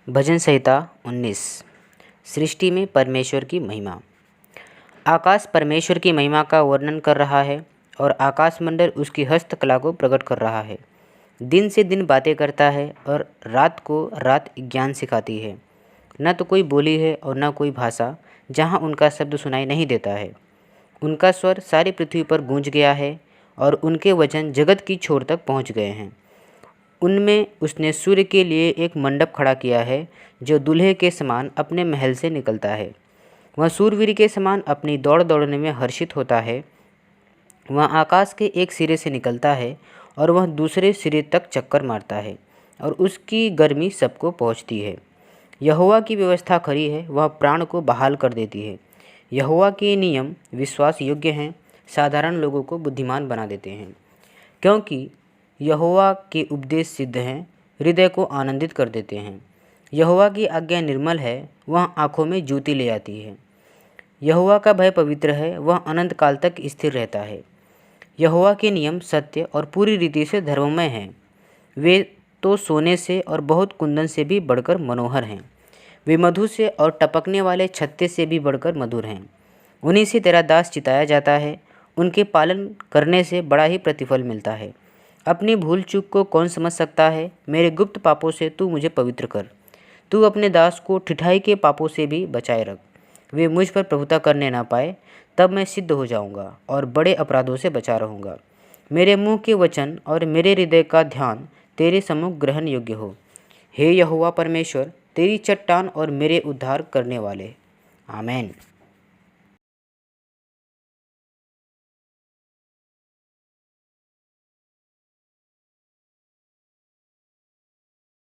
भजन संहिता 19। सृष्टि में परमेश्वर की महिमा। आकाश परमेश्वर की महिमा का वर्णन कर रहा है और आकाशमंडल उसकी हस्तकला को प्रकट कर रहा है। दिन से दिन बातें करता है और रात को रात ज्ञान सिखाती है। न तो कोई बोली है और न कोई भाषा जहाँ उनका शब्द सुनाई नहीं देता है। उनका स्वर सारी पृथ्वी पर गूंज गया है और उनके वचन जगत की छोर तक पहुँच गए हैं। उनमें उसने सूर्य के लिए एक मंडप खड़ा किया है जो दूल्हे के समान अपने महल से निकलता है। वह शूरवीर के समान अपनी दौड़ दौड़ने में हर्षित होता है। वह आकाश के एक सिरे से निकलता है और वह दूसरे सिरे तक चक्कर मारता है और उसकी गर्मी सबको पहुँचती है। यहोवा की व्यवस्था खरी है, वह प्राण को बहाल कर देती है। यहोवा के नियम विश्वास योग्य हैं, साधारण लोगों को बुद्धिमान बना देते हैं। क्योंकि यहोवा के उपदेश सिद्ध हैं, हृदय को आनंदित कर देते हैं। यहोवा की आज्ञा निर्मल है, वह आँखों में ज्योति ले आती है। यहोवा का भय पवित्र है, वह अनंत काल तक स्थिर रहता है। यहोवा के नियम सत्य और पूरी रीति से धर्ममय हैं। वे तो सोने से और बहुत कुंदन से भी बढ़कर मनोहर हैं। वे मधु से और टपकने वाले छत्ते से भी बढ़कर मधुर हैं। उन्हीं से तेरा दास चिताया जाता है, उनके पालन करने से बड़ा ही प्रतिफल मिलता है। अपनी भूल चूक को कौन समझ सकता है? मेरे गुप्त पापों से तू मुझे पवित्र कर। तू अपने दास को ठिठाई के पापों से भी बचाए रख। वे मुझ पर प्रभुता करने ना पाए, तब मैं सिद्ध हो जाऊंगा और बड़े अपराधों से बचा रहूँगा। मेरे मुंह के वचन और मेरे हृदय का ध्यान तेरे सम्मुख ग्रहण योग्य हो। हे यहोवा परमेश्वर, तेरी चट्टान और मेरे उद्धार करने वाले। आमीन।